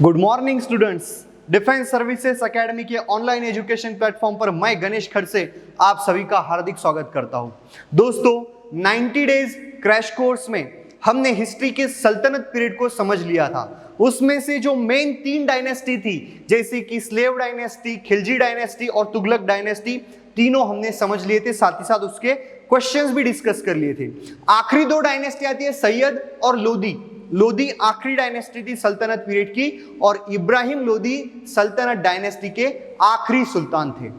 Good morning students. Defence services academy के online education platform पर मैं गणेश खड़से आप सभी का हार्दिक स्वागत करता हूं। दोस्तों 90 डेज क्रैश कोर्स में हमने हिस्ट्री के सल्तनत पीरियड को समझ लिया था। उसमें से जो मेन 3 डायनेस्टी थी जैसे कि स्लेव डायनेस्टी, खिलजी डायनेस्टी और तुगलक डायनेस्टी, तीनों हमने समझ लिए थे, साथ ही साथ उसके क्वेश्चंस भी डिस्कस कर लिए थे। आखिरी 2 डायनेस्टी आती है सैयद और लोदी। लोदी आखिरी डायनेस्टी थी सल्तनत पीरियड की और इब्राहिम लोदी सल्तनत डायनेस्टी के आखिरी सुल्तान थे।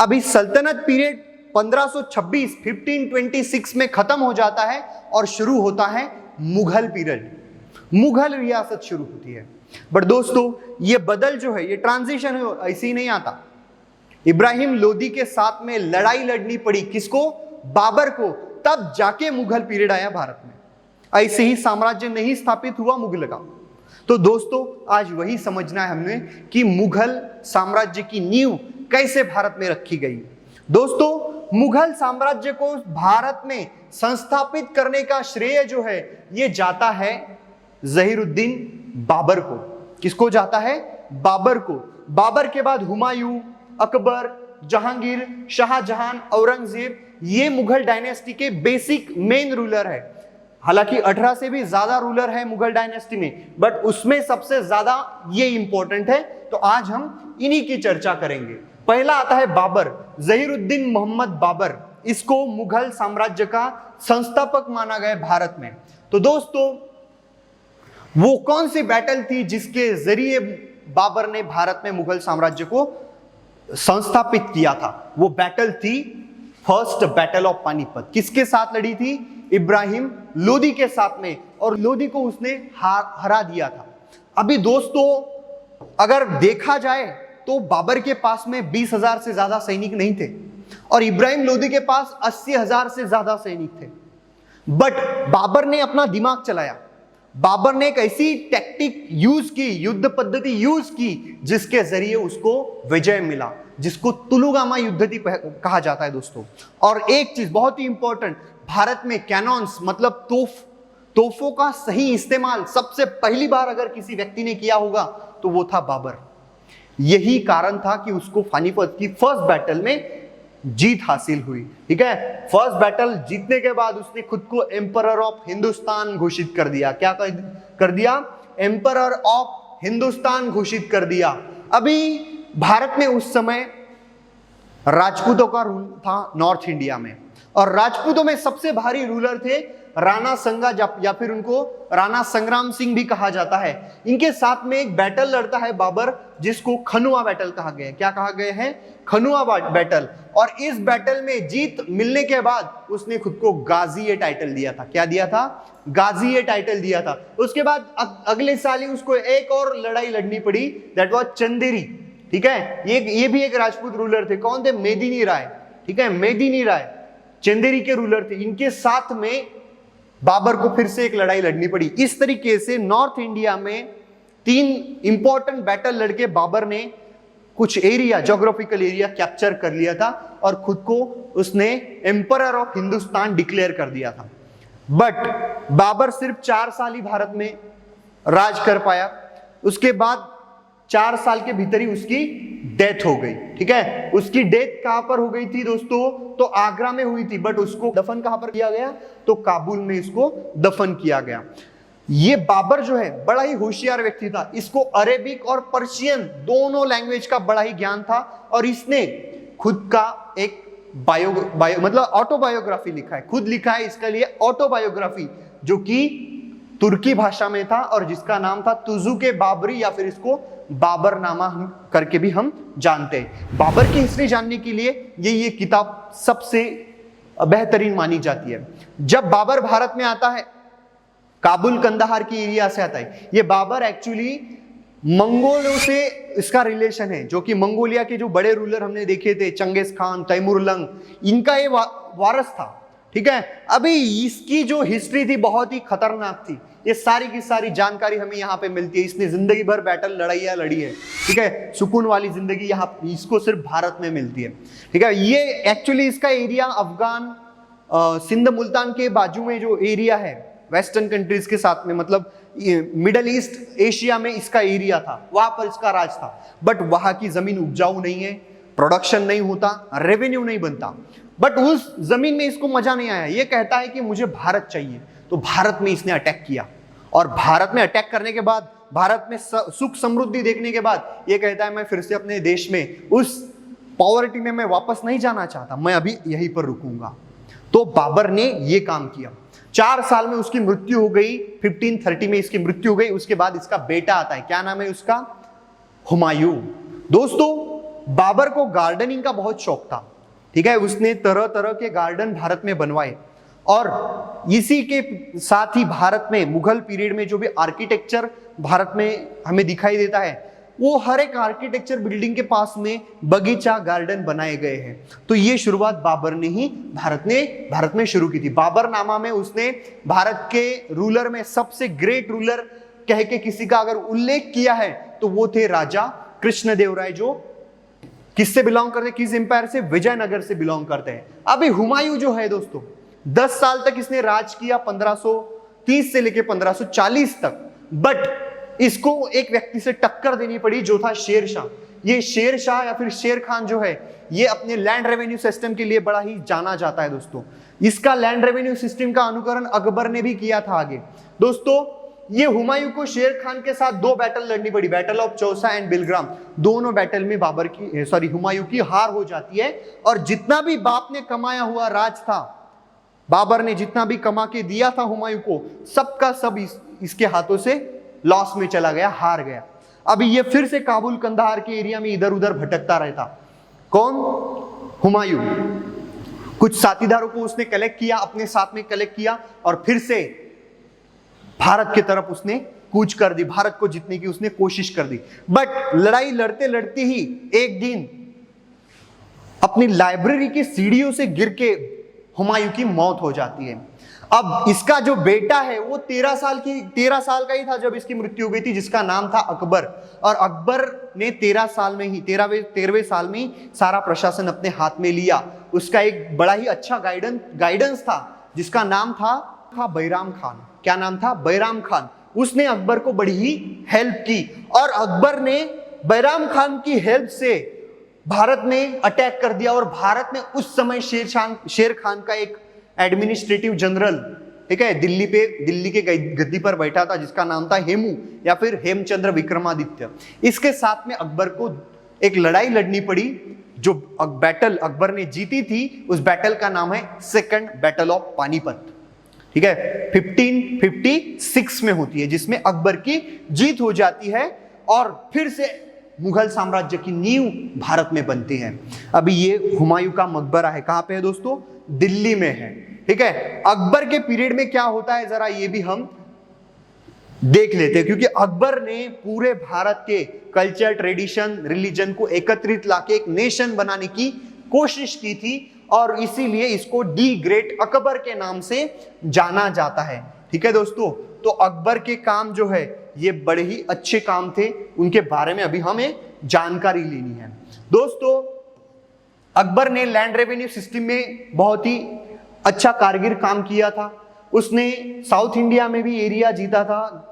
अब इस सल्तनत पीरियड 1526 में खत्म हो जाता है और शुरू होता है मुगल पीरियड। मुगल रियासत शुरू होती है। बट दोस्तों ये बदल जो है, ये ट्रांजिशन ऐसे ही नहीं आता। इब्राहिम लोदी के साथ में लड़ाई लड़नी पड़ी, किसको? बाबर को। तब जाके मुगल पीरियड आया भारत में। ऐसे ही साम्राज्य नहीं स्थापित हुआ मुगल का। तो दोस्तों आज वही समझना है हमने कि मुगल साम्राज्य की नींव कैसे भारत में रखी गई। दोस्तों मुगल साम्राज्य को भारत में संस्थापित करने का श्रेय जो है ये जाता है जहीरुद्दीन बाबर को। किसको जाता है? बाबर को। बाबर के बाद हुमायूं, अकबर, जहांगीर, शाहजहां, औरंगजेब, ये मुगल डायनेस्टी के बेसिक मेन रूलर है। हालांकि 18 से भी ज्यादा रूलर है मुगल डायनेस्टी में, बट उसमें सबसे ज्यादा ये इंपॉर्टेंट है। तो आज हम इन्हीं की चर्चा करेंगे। पहला आता है बाबर, जहीरुद्दीन मोहम्मद बाबर। इसको मुगल साम्राज्य का संस्थापक माना गया भारत में। तो दोस्तों वो कौन सी बैटल थी जिसके जरिए बाबर ने भारत में मुगल साम्राज्य को संस्थापित किया था? वो बैटल थी फर्स्ट बैटल ऑफ पानीपत। किसके साथ लड़ी थी? इब्राहिम लोदी के साथ में, और लोदी को उसने हरा दिया था। अभी दोस्तों अगर देखा जाए तो बाबर के पास में 20,000 से ज्यादा सैनिक नहीं थे और इब्राहिम लोदी के पास 80,000 से ज्यादा सैनिक थे। बट बाबर ने अपना दिमाग चलाया। बाबर ने एक ऐसी टैक्टिक यूज की, युद्ध पद्धति यूज की, जिसके जरिए उसको विजय मिला, जिसको तुलुगामा युद्ध कहा जाता है दोस्तों। और एक चीज बहुत ही इंपॉर्टेंट, भारत में कैनॉन्स मतलब तोपों का सही इस्तेमाल सबसे पहली बार अगर किसी व्यक्ति ने किया होगा तो वो था बाबर। यही कारण था कि उसको पानीपत की फर्स्ट बैटल में जीत हासिल हुई। ठीक है, फर्स्ट बैटल जीतने के बाद उसने खुद को एम्परर ऑफ हिंदुस्तान घोषित कर दिया। क्या कर दिया? एम्परर ऑफ हिंदुस्तान घोषित कर दिया। अभी भारत में उस समय राजपूतों का रूल था नॉर्थ इंडिया में, और राजपूतों में सबसे भारी रूलर थे राणा संगा, या फिर उनको राणा संग्राम सिंह भी कहा जाता है। इनके साथ में एक बैटल लड़ता है बाबर, जिसको खनुआ बैटल कहा गया है। क्या कहा गया है? खनुआ बैटल। और इस बैटल में जीत मिलने के बाद उसने खुद को गाजी टाइटल दिया था। क्या दिया था? गाजी टाइटल दिया था। उसके बाद अगले साल ही उसको एक और लड़ाई लड़नी पड़ी, दैट वाज चंदेरी। ठीक है, ये भी एक राजपूत रूलर थे। कौन थे? मेदिनी राय। ठीक है, मेदिनी राय चंदेरी के रूलर थे। इनके साथ में बाबर को फिर से एक लड़ाई लड़नी पड़ी। इस तरीके से नॉर्थ इंडिया में 3 इंपॉर्टेंट बैटल लड़के बाबर ने कुछ एरिया, ज्योग्राफिकल एरिया कैप्चर कर लिया था और खुद को उसने एम्परर ऑफ हिंदुस्तान डिक्लेयर कर दिया था। बट बाबर सिर्फ 4 साल ही भारत में राज कर पाया। उसके बाद 4 साल के भीतर ही उसकी डेथ हो गई। ठीक है, उसकी डेथ कहां पर हो गई थी दोस्तों? तो आगरा में हुई थी। बट उसको दफन कहां पर किया गया? तो काबुल में इसको दफन किया गया। ये बाबर जो है बड़ा ही होशियार व्यक्ति था। इसको अरेबिक और पर्शियन दोनों लैंग्वेज का बड़ा ही ज्ञान था, और इसने खुद का एक मतलब ऑटोबायोग्राफी लिखा है। खुद लिखा है इसके लिए ऑटोबायोग्राफी, जो कि तुर्की भाषा में था और जिसका नाम था तुजुके बाबरी, या फिर इसको बाबरनामा करके भी हम जानते हैं। बाबर की हिस्ट्री जानने के लिए ये किताब सबसे बेहतरीन मानी जाती है। जब बाबर भारत में आता है, काबुल कंदाहार की एरिया से आता है। ये बाबर एक्चुअली मंगोलों से इसका रिलेशन है, जो कि मंगोलिया के जो बड़े रूलर हमने देखे थे, चंगेज खान, तैमूरलंग, इनका ये वारस था। ठीक है, अभी इसकी जो हिस्ट्री थी बहुत ही खतरनाक थी। ये सारी की सारी जानकारी हमें यहाँ पे मिलती है। इसने जिंदगी भर बैटल लड़ाइयाँ लड़ी है। ठीक है, सुकून वाली जिंदगी यहाँ इसको सिर्फ भारत में मिलती है। ठीक है, ये एक्चुअली इसका एरिया अफगान, सिंध, मुल्तान के बाजू में जो एरिया है वेस्टर्न कंट्रीज के साथ में, मतलब मिडल ईस्ट एशिया में इसका एरिया था, वहां पर इसका राज था। बट वहां की जमीन उपजाऊ नहीं है, प्रोडक्शन नहीं होता, रेवेन्यू नहीं बनता। बट उस जमीन में इसको मजा नहीं आया, ये कहता है कि मुझे भारत चाहिए। तो भारत में इसने अटैक किया, और भारत में अटैक करने के बाद, भारत में सुख समृद्धि देखने के बाद ये कहता है मैं फिर से अपने देश में उस पॉवर्टी में मैं वापस नहीं जाना चाहता, मैं अभी यहीं पर रुकूंगा। तो बाबर ने ये काम किया। 4 साल में उसकी मृत्यु हो गई, 1530 में इसकी मृत्यु हो गई। उसके बाद इसका बेटा आता है, क्या नाम है उसका? हुमायूं। दोस्तों, बाबर को गार्डनिंग का बहुत शौक था, ठीक है। उसने तरह तरह के गार्डन भारत में बनवाए, और इसी के साथ ही भारत में मुगल पीरियड में जो भी आर्किटेक्चर भारत में हमें दिखाई देता है, वो हर एक आर्किटेक्चर बिल्डिंग के पास में बगीचा गार्डन बनाए गए हैं। तो ये शुरुआत बाबर ने ही भारत में शुरू की थी। बाबरनामा में उसने भारत के रूलर में सबसे ग्रेट रूलर कह के किसी का अगर उल्लेख किया है तो वो थे राजा कृष्णदेवराय, जो किससे बिलोंग करते, किस एम्पायर से? विजयनगर से बिलोंग करते हैं। अभी हुमायूं जो है दोस्तों, 10 साल तक इसने राज किया, 1530 से लेकर 1540 तक। बट इसको एक व्यक्ति से टक्कर देनी पड़ी जो था शेर शाह। ये शेर शाह या फिर शेर खान जो है, ये अपने लैंड रेवेन्यू सिस्टम के लिए बड़ा ही जाना जाता है दोस्तों। इसका लैंड रेवेन्यू सिस्टम का अनुकरण अकबर ने भी किया था आगे। दोस्तों, ये हुमायूं को शेर खान के साथ 2 बैटल लड़नी पड़ी, battle of Chausa and Bilgram. दोनों बैटल में हुमायूं की हार हो जाती है, और जितना भी बाप ने कमाया हुआ राज था, बाबर ने जितना भी कमा के दिया था हुमायूं को, सबका सब इसके हाथों से लॉस में चला गया, हार गया। अभी ये फिर से काबुल कंधार के एरिया में इधर उधर भटकता रहता। कौन? हुमायूं। कुछ साथीदारों को उसने कलेक्ट किया, अपने साथ में कलेक्ट किया, और फिर से भारत की तरफ उसने कूच कर दी, भारत को जीतने की उसने कोशिश कर दी। बट लड़ाई लड़ते लड़ते ही एक दिन अपनी लाइब्रेरी की सीढ़ियों से गिर के हुमायूं की मौत हो जाती है। अब इसका जो बेटा है वो 13 साल का ही था जब इसकी मृत्यु हो गई थी, जिसका नाम था अकबर। और अकबर ने 13 साल में ही 13वें साल में ही सारा प्रशासन अपने हाथ में लिया। उसका एक बड़ा ही अच्छा गाइडेंस था, जिसका नाम था बैराम खान। क्या नाम था? बैराम खान। उसने अकबर को बड़ी ही हेल्प की, और अकबर ने बैराम खान की हेल्प से भारत में अटैक कर दिया। और भारत में उस समय शेर खान का एक एडमिनिस्ट्रेटिव जनरल, ठीक है, दिल्ली के गद्दी पर बैठा था, जिसका नाम था हेमू या फिर हेमचंद्र विक्रमादित्य। इसके साथ में अकबर को एक लड़ाई लड़नी पड़ी, जो बैटल अकबर ने जीती थी। उस बैटल का नाम है सेकंड बैटल ऑफ पानीपत, ठीक है, 1556 में होती है, जिसमें अकबर की जीत हो जाती है, और फिर से मुगल साम्राज्य की नींव भारत में बनती है। अभी ये हुमायूं का मकबरा है, कहां पे है दोस्तों? दिल्ली में है, ठीक है। अकबर के पीरियड में क्या होता है जरा ये भी हम देख लेते हैं, क्योंकि अकबर ने पूरे भारत के कल्चर, ट्रेडिशन, रिलीजन को एकत्रित लाके एक नेशन बनाने की कोशिश की थी, और इसीलिए इसको दी ग्रेट अकबर के नाम से जाना जाता है, ठीक है दोस्तों। तो अकबर के काम जो है ये बड़े ही अच्छे काम थे, उनके बारे में अभी हमें जानकारी लेनी है दोस्तों। अकबर ने लैंड रेवेन्यू सिस्टम में बहुत ही अच्छा कारगर काम किया था। उसने साउथ इंडिया में भी एरिया जीता था,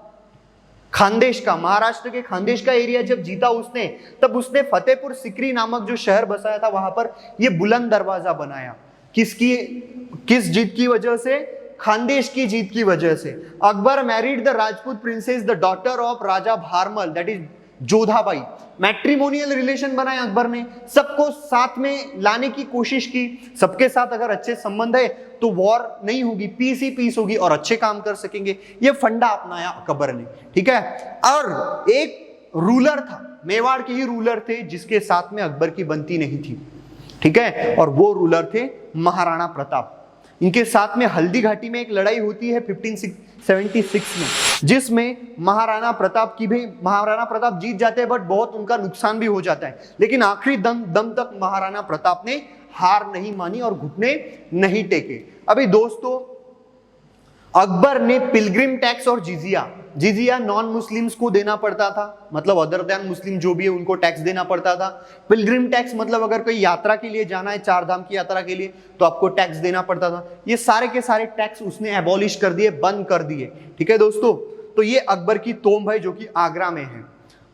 खानदेश का, महाराष्ट्र के खानदेश का एरिया जब जीता उसने, तब उसने फतेहपुर सिकरी नामक जो शहर बसाया था, वहां पर ये बुलंद दरवाजा बनाया। किस जीत की वजह से? खानदेश की जीत की वजह से। Akbar married the Rajput princess the daughter of Raja Bharmal, that is Jodha Bai. Matrimonial relation बनाए अकबर ने, सबको साथ में लाने की कोशिश की। सबके साथ अगर अच्छे संबंध है तो वॉर नहीं होगी, पीस ही पीस होगी, और अच्छे काम कर सकेंगे। ये फंडा अपनाया अकबर ने, ठीक है। और एक रूलर था, मेवाड़ के ही रूलर थे, जिसके साथ में अकबर की बनती नहीं थी, ठीक है, और वो रूलर थे महाराणा प्रताप। इनके साथ में हल्दी घाटी में एक लड़ाई होती है 1576 में, जिसमें महाराणा प्रताप जीत जाते हैं, बट बहुत उनका नुकसान भी हो जाता है। लेकिन आखिरी दम तक महाराणा प्रताप ने हार नहीं मानी और घुटने नहीं टेके। अभी दोस्तों, अकबर ने पिलग्रिम टैक्स और जिजिया नॉन मुस्लिम्स को देना पड़ता था, मतलब अदर देन मुस्लिम जो भी है उनको टैक्स देना पड़ता था। पिलग्रिम टैक्स मतलब अगर कोई यात्रा के लिए जाना है, 4 धाम की यात्रा के लिए, तो आपको टैक्स देना पड़ता था। ये सारे के सारे टैक्स उसने एबॉलिश कर दिए, बंद कर दिए, ठीक है दोस्तों। तो ये अकबर की तोंब है जो कि आगरा में है।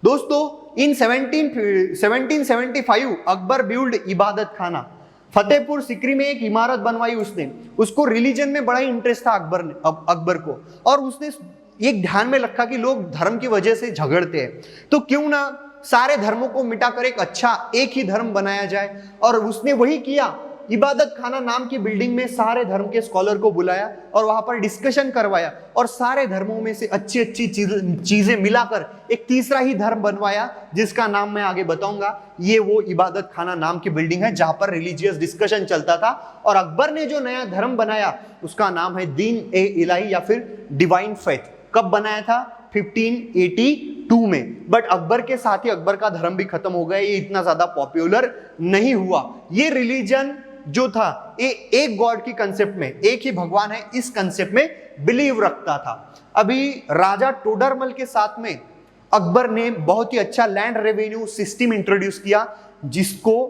दोस्तों इन 1775 अकबर बिल्ड इबादत खाना, फतेहपुर सिकरी में एक इमारत बनवाई उसने। उसको रिलीजन में बड़ा इंटरेस्ट था अकबर को, और उसने एक ध्यान में रखा कि लोग धर्म की वजह से झगड़ते हैं, तो क्यों ना सारे धर्मों को मिटाकर एक ही धर्म बनाया जाए। और उसने वही किया। इबादत खाना नाम की बिल्डिंग में सारे धर्म के स्कॉलर को बुलाया और वहां पर डिस्कशन करवाया, और सारे धर्मों में से अच्छी अच्छी चीजें मिलाकर एक तीसरा ही धर्म बनवाया, जिसका नाम मैं आगे बताऊंगा। ये वो इबादत खाना नाम की बिल्डिंग है जहां पर रिलीजियस डिस्कशन चलता था। और अकबर ने जो नया धर्म बनाया उसका नाम है दीन ए इलाही या फिर डिवाइन फेथ। कब बनाया था? 1582 में। बट अकबर के साथ ही अकबर का धर्म भी खत्म हो गया, ये इतना ज्यादा पॉपुलर नहीं हुआ। ये रिलीजन जो था ये एक गॉड की कंसेप्ट में, एक ही भगवान है, इस कंसेप्ट में बिलीव रखता था। अभी राजा टोडरमल के साथ में अकबर ने बहुत ही अच्छा लैंड रेवेन्यू सिस्टम इंट्रोड्यूस किया, जिसको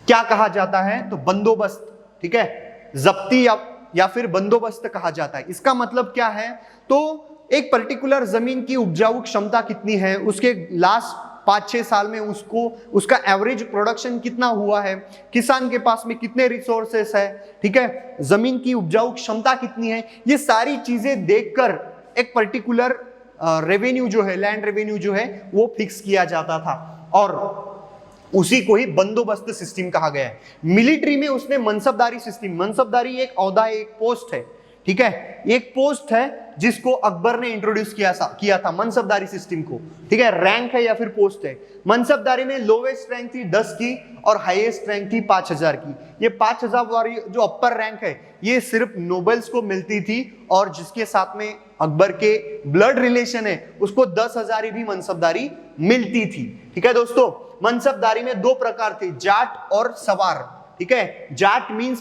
क्या कहा जाता है? तो बंदोबस्त, ठीक है, जब्ती या फिर बंदोबस्त कहा जाता है। इसका मतलब क्या है? तो एक पर्टिकुलर जमीन की उपजाऊ क्षमता कितनी है, उसके लास्ट 5-6 साल में उसका एवरेज प्रोडक्शन कितना हुआ है, किसान के पास में कितने रिसोर्सेस है, ठीक है, जमीन की उपजाऊ क्षमता कितनी है, ये सारी चीजें देखकर एक पर्टिकुलर रेवेन्यू जो है, लैंड रेवेन्यू जो है, वो फिक्स किया जाता था, और उसी को ही बंदोबस्त सिस्टम कहा गया है। मिलिट्री में उसने मनसबदारी सिस्टम, मनसबदारी एक ओहदा है, एक पोस्ट है, ठीक है, एक पोस्ट है जिसको अकबर ने इंट्रोड्यूस किया था मनसबदारी सिस्टम को, ठीक है, रैंक है या फिर पोस्ट है। मनसबदारी में लोवेस्ट रैंक थी 10 की और हाईएस्ट रैंक थी 5000 की। ये 5000 वाली जो अपर रैंक है ये सिर्फ नोबल्स को मिलती थी, और जिसके साथ में अकबर के ब्लड रिलेशन है उसको 10,000 भी मनसबदारी मिलती थी। ठीक है दोस्तों, मनसबदारी में 2 प्रकार थे, जाट और सवार। ठीक है, Jat means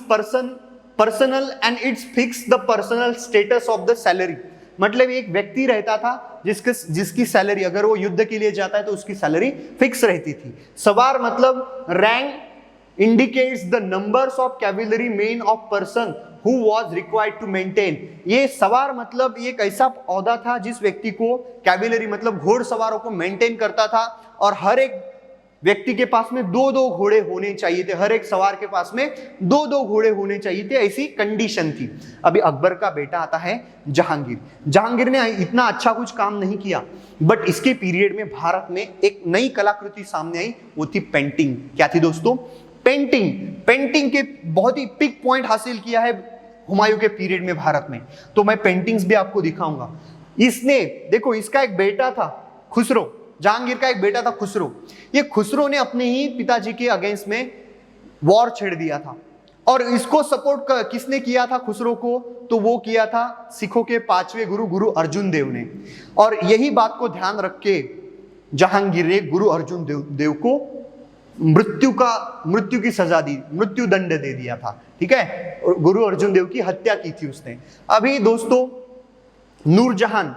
personal and it's fix the personal status of the salary. मतलब एक व्यक्ति रहता था जिसकी सैलरी, अगर वो युद्ध के लिए जाता है तो उसकी सैलरी फिक्स रहती थी। सवार मतलब rank indicates the numbers of cavalry men of person who was required to maintain. ये सवार मतलब ये एक ऐसा ओहदा था जिस व्यक्ति को कैवेलरी मतलब घोड़सवारों को मेंटेन करता था, और हर एक व्यक्ति के पास में 2-2 घोड़े होने चाहिए थे, हर एक सवार के पास में 2-2 घोड़े होने चाहिए थे, ऐसी कंडीशन थी। अभी अकबर का बेटा आता है जहांगीर। जहांगीर ने इतना अच्छा कुछ काम नहीं किया, बट इसके पीरियड में भारत में एक नई कलाकृति सामने आई, वो थी पेंटिंग। क्या थी दोस्तों? पेंटिंग के बहुत ही पिक पॉइंट हासिल किया है हुमायूं के पीरियड में भारत में। तो मैं पेंटिंग्स भी आपको दिखाऊंगा। इसने देखो, इसका एक बेटा था खुसरो, जहांगीर का एक बेटा था खुसरो। ये खुसरो ने अपने ही पिताजी के अगेंस्ट में वॉर छेड़ दिया था, और इसको सपोर्ट किसने किया था खुसरो को? तो वो किया था सिखों के 5वें गुरु अर्जुन देव ने। और यही बात को ध्यान रख के जहांगीर ने गुरु अर्जुन देव को मृत्यु की सजा दी, मृत्यु दंड दे दिया था। ठीक है, गुरु अर्जुन देव की हत्या की थी उसने। अभी दोस्तों नूरजहान,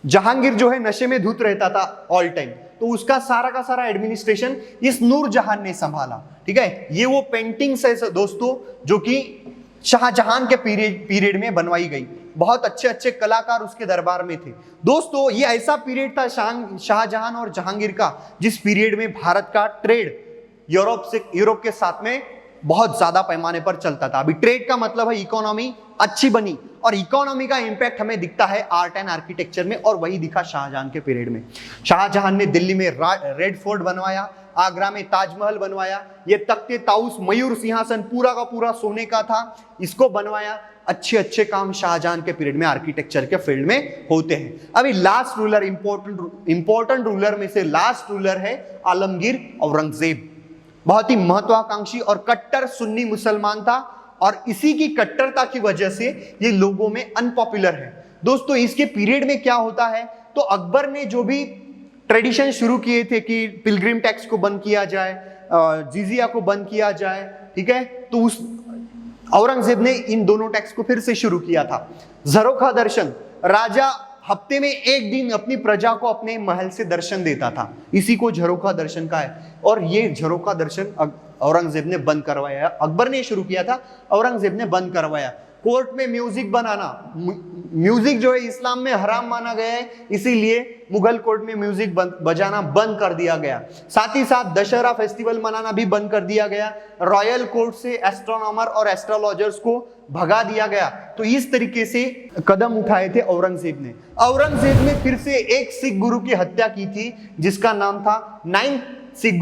जहांगीर जो है नशे में धुत रहता था ऑल टाइम, तो उसका सारा का सारा एडमिनिस्ट्रेशन इस नूरजहान ने संभाला। ठीक है, ये वो पेंटिंग्स है दोस्तों जो कि शाहजहां के पीरियड में बनवाई गई। बहुत अच्छे अच्छे कलाकार उसके दरबार में थे। दोस्तों ये ऐसा पीरियड था शाहजहां और जहांगीर का, जिस पीरियड में भारत का ट्रेड यूरोप के साथ में बहुत ज्यादा पैमाने पर चलता था। अभी ट्रेड का मतलब है इकोनॉमी अच्छी बनी, और इकोनॉमी का इंपैक्ट हमें दिखता है आर्ट एंड आर्किटेक्चर में, और वही दिखा शाहजहां के पीरियड में। शाहजहां ने दिल्ली में रेड फोर्ट बनवाया, आगरा में ताजमहल बनवाया, ये तख्ते ताउस मयूर सिंहासन पूरा का पूरा सोने का था, इसको बनवाया। अच्छे अच्छे काम शाहजहां के पीरियड में आर्किटेक्चर के फील्ड में होते हैं। अभी लास्ट रूलर, इंपॉर्टेंट रूलर में से लास्ट रूलर है आलमगीर औरंगजेब। बहुत ही महत्वाकांक्षी और कट्टर सुन्नी मुसलमान था, और इसी की कट्टरता की वजह से ये लोगों में अनपॉपुलर है। दोस्तों इसके पीरियड में क्या होता है, तो अकबर ने जो भी ट्रेडिशन शुरू किए थे कि पिलग्रिम टैक्स को बंद किया जाए, जिजिया को बंद किया जाए, ठीक है, तो उस औरंगजेब ने इन दोनों टैक्स को फिर से शुरू किया था। झरोखा दर्शन, राजा हफ्ते में 1 दिन अपनी प्रजा को अपने महल से दर्शन देता था, इसी को झरोखा दर्शन का है। और ये झरोखा दर्शन औरंगजेब ने बंद करवाया। अकबर ने शुरू किया था, औरंगजेब ने बंद करवाया। कोर्ट में म्यूजिक बनाना, म्यूजिक जो है इस्लाम में हराम माना गया है, इसीलिए मुगल कोर्ट में म्यूजिक बजाना बंद कर दिया गया। साथ ही साथ दशहरा फेस्टिवल मनाना भी बंद कर दिया गया। रॉयल कोर्ट से एस्ट्रोनॉमर और एस्ट्रोलॉजर्स को भगा दिया गया। तो इस तरीके से कदम उठाए थे औरंगजेब ने। औरंगजेब ने फिर से एक सिख गुरु की हत्या की थी, जिसका नाम था 9th सिख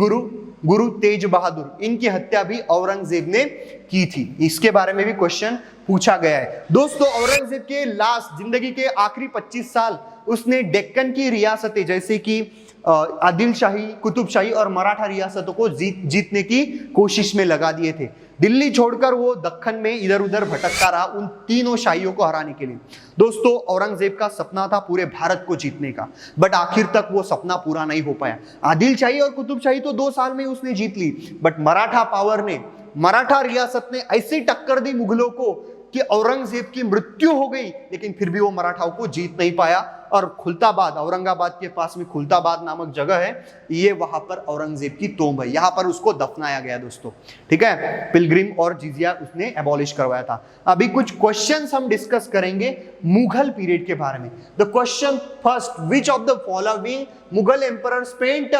गुरु तेज बहादुर। इनकी हत्या भी औरंगजेब ने की थी। इसके बारे में भी क्वेश्चन पूछा गया है। दोस्तों, औरंगजेब के लास्ट जिंदगी के आखिरी 25 साल उसने डेक्कन की रियासतें जैसे कि आदिल शाही, कुतुब शाही और मराठा रियासतों को जीतने की कोशिश में लगा दिए थे। दिल्ली छोड़कर वो दक्कन में इधर उधर भटकता रहा उन तीनों शाहियों को हराने के लिए। दोस्तों, औरंगजेब का सपना था पूरे भारत को जीतने का, बट आखिर तक वो सपना पूरा नहीं हो पाया। आदिल शाही और कुतुब शाही तो 2 साल में उसने जीत ली, बट मराठा पावर ने, मराठा रियासत ने ऐसी टक्कर दी मुगलों को कि औरंगजेब की मृत्यु हो गई, लेकिन फिर भी वो मराठाओं को जीत नहीं पाया। और खुलताबाद, औरंगाबाद के पास में खुलताबाद नामक जगह है, ये वहां पर औरंगजेब की तोंब है, यहां पर उसको दफनाया गया दोस्तों। ठीक है, पिलग्रिम और जिजिया उसने एबॉलिश करवाया था। अभी कुछ क्वेश्चंस हम डिस्कस करेंगे मुगल पीरियड के बारे में। The question first, which of the following Mughal emperor spent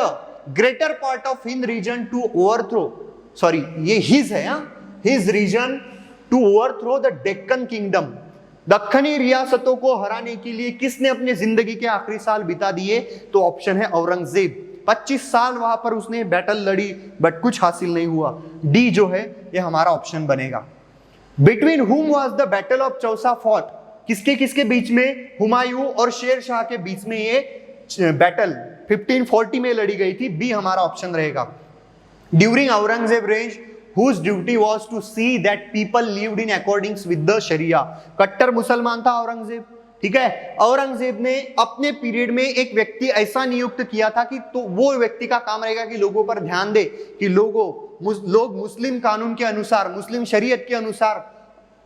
greater part of हिंद रीजन टू ओवरथ्रो, सॉरी ये हिज है, his reign to overthrow the Deccan kingdom. दक्कनी रियासतों को हराने के लिए किसने अपने जिंदगी के आखिरी साल बिता दिए? तो ऑप्शन है औरंगजेब। 25 साल वहां पर उसने बैटल लड़ी, बट कुछ हासिल नहीं हुआ। डी जो है ये हमारा ऑप्शन बनेगा। बिटवीन हुम was the battle of Chausa fought, किसके किसके बीच में? हुमायूं और शेर शाह के बीच में ये बैटल 1540 में लड़ी गई थी। बी हमारा ऑप्शन रहेगा। During Aurangzeb range whose duty was to see that people lived in accordance with the sharia। कट्टर मुसलमान था औरंगजेब। ठीक है, औरंगजेब ने अपने पीरियड में एक व्यक्ति ऐसा नियुक्त किया था कि तो वो व्यक्ति का काम रहेगा कि लोगों पर ध्यान दे कि लोग मुस्लिम कानून के अनुसार, मुस्लिम शरीयत के अनुसार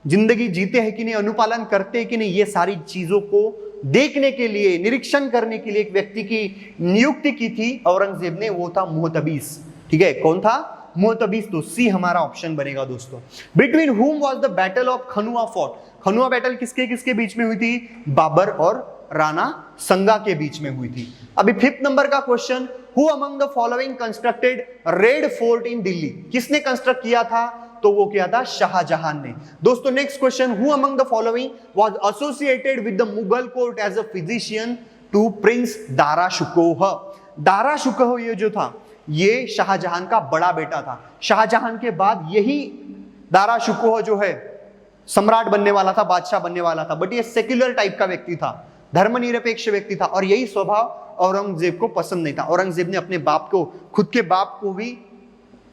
जिंदगी जीते हैं कि नहीं, अनुपालन करते हैं कि नहीं, ये सारी चीजों को देखने के लिए, निरीक्षण करने के लिए एक व्यक्ति की नियुक्ति की थी औरंगजेब ने, वो था मुहतबीस। ठीक है, कौन था? मुहतबीस। तो सी हमारा ऑप्शन बनेगा दोस्तों। बिटवीन हुम was the battle of Khanua fort, Khanua battle किसके किसके बीच में हुई थी? बाबर और राणा संगा के बीच में हुई थी। अभी 5th नंबर का question, who among the following constructed Red Fort in Delhi, किसने कंस्ट्रक्ट किया था? तो वो क्या था? शाहजहां ने। दोस्तों, next question, who among the following was associated with the Mughal court as a physician to prince Dara Shukoh. Dara Shukoh ये जो था, ये शाहजहां का बड़ा बेटा था। शाहजहां के बाद यही दारा शुकोह जो है सम्राट बनने वाला था, बादशाह बनने वाला था, बट ये सेक्युलर टाइप का व्यक्ति था, धर्मनिरपेक्ष व्यक्ति था, और यही स्वभाव औरंगजेब को पसंद नहीं था। औरंगजेब ने अपने बाप को, खुद के बाप को भी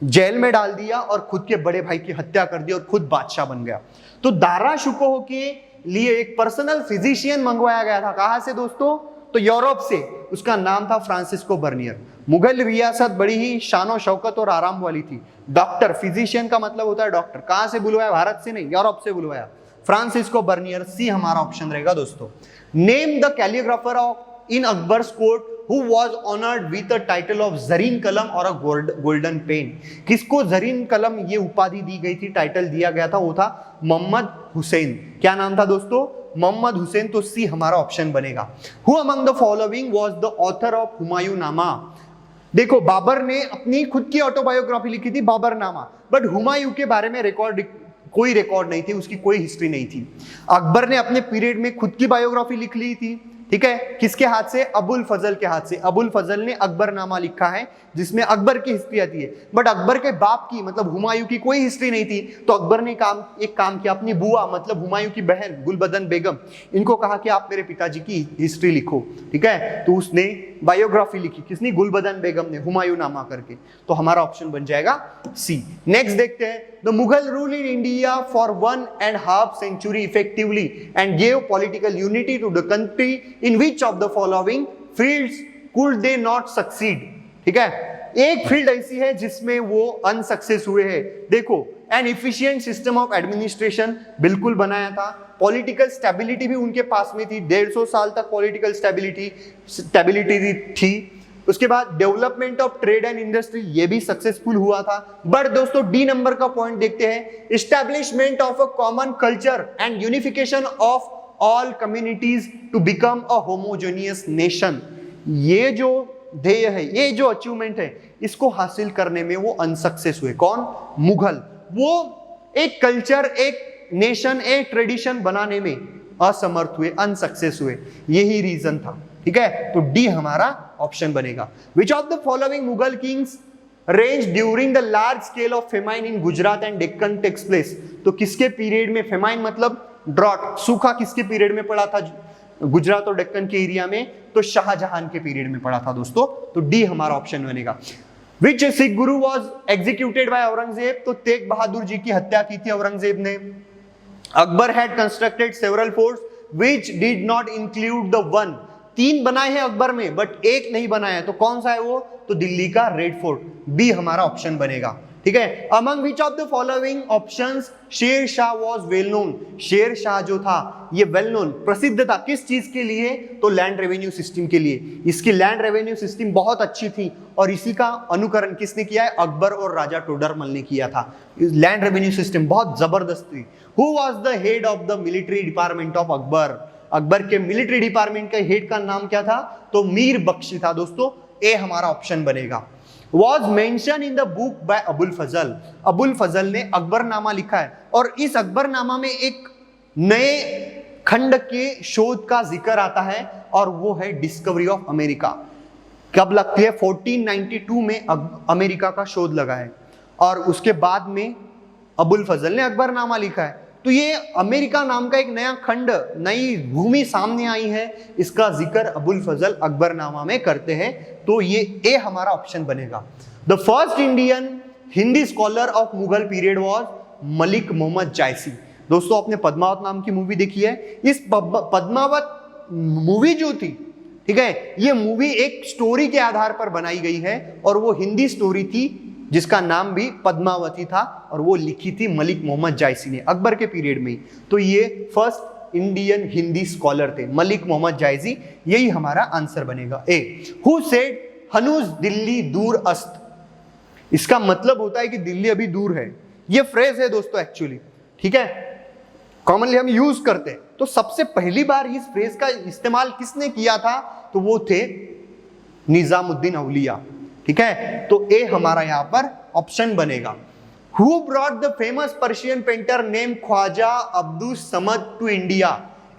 जेल में डाल दिया और खुद के बड़े भाई की हत्या कर दी और खुद बादशाह बन गया। तो दारा शुकोह के लिए एक पर्सनल फिजिशियन मंगवाया गया था। कहां से दोस्तों? तो यूरोप से। उसका नाम था फ्रांसिस्को बर्नियर। मुगल रियासत बड़ी ही शानो शौकत और आराम वाली थी। डॉक्टर, फिजिशियन का मतलब होता है डॉक्टर। कहां से बुलवाया? भारत से नहीं, यूरोप से बुलवाया। फ्रांसिस्को बर्नियर, सी हमारा ऑप्शन रहेगा दोस्तों। Name the calligrapher of in Akbar's court who was honored with the title of Zarin Qalam और गोल्डन पेन। किसको जरीन कलम ये उपाधि दी गई थी, टाइटल दिया गया था? वो था मोहम्मद हुसैन। क्या नाम था दोस्तों? मोहम्मद हुसैन। तो सी हमारा ऑप्शन बनेगा। Who among the following was the author of Humayun नामा। देखो, बाबर ने अपनी खुद की ऑटोबायोग्राफी लिखी थी, बाबरनामा, बट हुमायूं के बारे में कोई रिकॉर्ड नहीं थी, उसकी कोई हिस्ट्री नहीं थी। अकबर ने अपने पीरियड में खुद की बायोग्राफी लिख ली थी। ठीक है, किसके हाथ से? अबुल फजल के हाथ से। अबुल फजल ने अकबरनामा लिखा है, जिसमें अकबर की हिस्ट्री आती है, बट अकबर के बाप की मतलब हुमायूं की कोई हिस्ट्री नहीं थी। तो अकबर ने एक काम किया, अपनी बुआ मतलब हुमायूं की बहन गुलबदन बेगम, इनको कहा कि आप मेरे पिताजी की हिस्ट्री लिखो। ठीक है, तो उसने बायोग्राफी लिखी। किसने? गुलबदन बेगम ने, हुमायूं नामा करके। तो हमारा ऑप्शन बन जाएगा सी। नेक्स्ट देखते हैं, the Mughal rule in India for 1.5 century effectively and gave political unity to the country in which of the following fields could they not succeed। ठीक है, एक फील्ड ऐसी है जिसमें वो अनसक्सेस हुए हैं। देखो, an efficient system of administration बिल्कुल बनाया था। पॉलिटिकल स्टेबिलिटी भी उनके पास में थी, 150 साल तक पॉलिटिकल स्टेबिलिटी थी। उसके बाद development of trade and industry, ये भी सक्सेसफुल हुआ था। बट दोस्तों डी नंबर का पॉइंट देखते हैं, establishment of a common culture and unification of all communities to become a homogeneous nation. ये जो ध्येय है, ये जो अचीवमेंट है, इसको हासिल करने में वो अनसक्सेस हुए। कौन? मुगल। वो एक कल्चर, एक नेशन, एक ट्रेडिशन बनाने में असमर्थ हुए, अनसक्सेस हुए, यही रीजन था। ठीक है, तो डी हमारा ऑप्शन बनेगा। Which of the following Mughal kings reigned during the large scale of famine in Gujarat and Deccan takes place. तो किसके पीरियड में फेमाइन मतलब ड्रॉट, सूखा किसके पीरियड में पड़ा था गुजरात और डेक्कन के एरिया में? तो शाहजहां के पीरियड में पड़ा था दोस्तों। तो डी हमारा ऑप्शन बनेगा। विच सिख गुरु वॉज एग्जीक्यूटेड बाय औरंगजेब। तो तेग बहादुर जी की हत्या की थी औरंगजेब ने। Akbar had constructed several forts which did not include the one. 3 बनाए हैं अकबर में, बट एक नहीं बनाया, तो कौन सा है वो? तो दिल्ली का रेड फोर्ट। बी हमारा ऑप्शन बनेगा। ठीक है, among which of the following options Sher Shah was well known. Sher Shah जो था ये वेल नोन, प्रसिद्ध था किस चीज के लिए? तो लैंड रेवेन्यू सिस्टम के लिए। इसकी लैंड रेवेन्यू सिस्टम बहुत अच्छी थी और इसी का अनुकरण किसने किया है? अकबर और राजा टोडरमल ने किया था। लैंड रेवेन्यू सिस्टम बहुत जबरदस्त थी। Who was the head of the military department of Akbar. Akbar के मिलिट्री डिपार्टमेंट का हेड का नाम क्या था? तो मीर बख्शी था दोस्तों। ए हमारा ऑप्शन बनेगा। Was mentioned in the book by Abul फजल। अबुल फजल ने अकबरनामा लिखा है और इस अकबरनामा में एक नए खंड के शोध का जिक्र आता है और वो है डिस्कवरी ऑफ अमेरिका। कब लगती है? 1492 में अमेरिका का शोध लगा है और उसके बाद में अबुल फजल ने अकबरनामा लिखा है। तो ये अमेरिका नाम का एक नया खंड, नई भूमि सामने आई है, इसका जिक्र अबुल फजल अकबरनामा में करते हैं। तो ये ए हमारा ऑप्शन बनेगा। The first Indian Hindi scholar of Mughal period was Malik Muhammad Jayasi. दोस्तों आपने पद्मावत नाम की मूवी देखी है? इस पद्मावत मूवी जो थी, ठीक है, ये मूवी एक स्टोरी के आधार पर बनाई गई है और वो हिंदी स्टोरी थी जिसका नाम भी पद्मावती था और वो लिखी थी मलिक मोहम्मद जायसी ने अकबर के पीरियड में। तो ये फर्स्ट इंडियन हिंदी स्कॉलर थे मलिक मोहम्मद जायसी। यही हमारा आंसर बनेगा ए। हु सेड हनुज दिल्ली दूर अस्त। इसका मतलब होता है कि दिल्ली अभी दूर है। ये फ्रेज है दोस्तों एक्चुअली, ठीक है, कॉमनली हम यूज करते हैं। तो सबसे पहली बार इस फ्रेज का इस्तेमाल किसने किया था? तो वो थे निजामुद्दीन औलिया। ठीक है, तो ए हमारा यहां पर ऑप्शन बनेगा। Who brought the famous Persian painter name Khwaja Abdus Samad to India.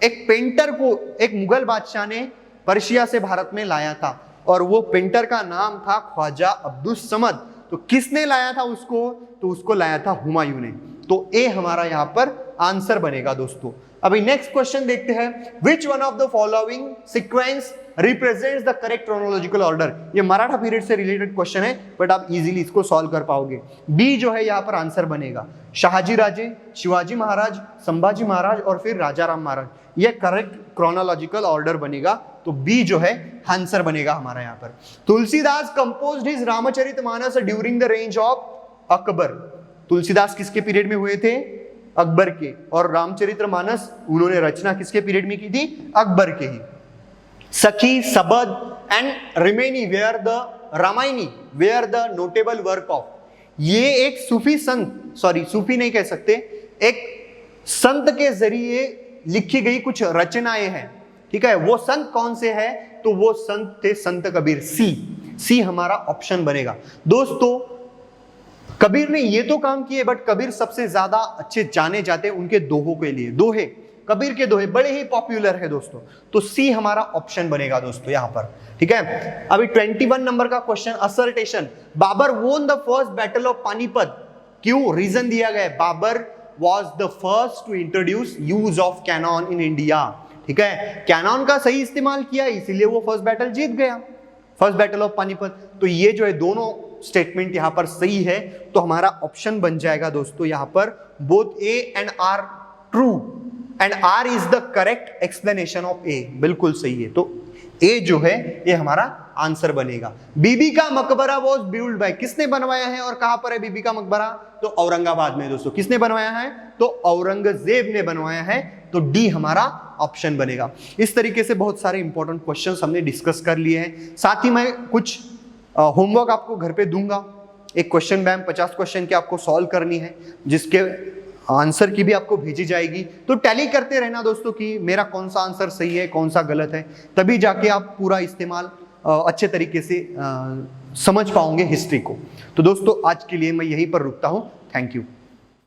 एक पेंटर को एक मुगल बादशाह ने पर्शिया से भारत में लाया था और वो पेंटर का नाम था ख्वाजा अब्दुस समद। तो किसने लाया था उसको? तो उसको लाया था हुमायूं ने। तो ए हमारा यहां पर आंसर बनेगा दोस्तों। अभी नेक्स्ट क्वेश्चन देखते हैं। Which one of the following sequence represents the correct chronological order. ये मराठा पीरियड से रिलेटेड क्वेश्चन है बट आप इजीली इसको सॉल्व कर पाओगे। बी जो है यहां पर आंसर बनेगा। शाहजी राजे, शिवाजी महाराज, संभाजी महाराज और फिर राजा राम महाराज, ये करेक्ट क्रोनोलॉजिकल ऑर्डर बनेगा। तो बी जो है आंसर बनेगा हमारा यहां पर। Tulsidas composed his Ramcharitmanas during the range of Akbar. Tulsidas किसके पीरियड में हुए थे? अकबर के। और रामचरितमानस उन्होंने रचना किसके पीरियड में की थी? अकबर के ही। Sakhi, Sabad and Ramaini were the Ramaini were the notable work of. ये एक सूफी संत, सॉरी सूफी नहीं कह सकते, एक संत के जरिए लिखी गई कुछ रचनाएं हैं। ठीक है, वो संत कौन से है? तो वो संत थे संत कबीर। सी हमारा ऑप्शन बनेगा। दोस्तों कबीर ने ये तो काम किए बट कबीर सबसे ज्यादा अच्छे जाने जाते हैं उनके दोहों के लिए। दोहे, कबीर के दोहे बड़े ही पॉपुलर है दोस्तों। तो सी हमारा ऑप्शन बनेगा दोस्तों यहां पर। ठीक है, अभी 21 नंबर का question, assertion. Babar won the first battle of Panipat. क्यों? रीजन दिया गया है, Babar was the first to introduce use of cannon in India. ठीक है, कैनॉन का सही इस्तेमाल किया इसीलिए वो फर्स्ट बैटल जीत गया, फर्स्ट बैटल ऑफ पानीपत। तो ये जो है दोनों स्टेटमेंट यहां पर सही है। तो हमारा ऑप्शन बन जाएगा दोस्तों यहां पर both A and R true and R is the correct explanation of A. बिल्कुल सही है। तो ए जो है ये हमारा आंसर बनेगा। बीबी का मकबरा वॉज बिल्ड बाय। किसने बनवाया है और कहां पर है बीबी का मकबरा? तो औरंगाबाद में दोस्तों। किसने बनवाया है? तो औरंगजेब ने बनवाया है। तो डी हमारा ऑप्शन बनेगा। इस तरीके से बहुत सारे इंपॉर्टेंट क्वेश्चंस हमने डिस्कस कर लिए हैं। साथ ही मैं कुछ होमवर्क आपको घर पे दूंगा। एक क्वेश्चन बैंक 50 क्वेश्चन की आपको सॉल्व करनी है, जिसके आंसर की भी आपको भेजी जाएगी। तो टैली करते रहना दोस्तों कि मेरा कौन सा आंसर सही है, कौन सा गलत है, तभी जाके आप पूरा इस्तेमाल अच्छे तरीके से समझ पाओगे हिस्ट्री को। तो दोस्तों आज के लिए मैं यहीं पर रुकता हूँ। Thank you.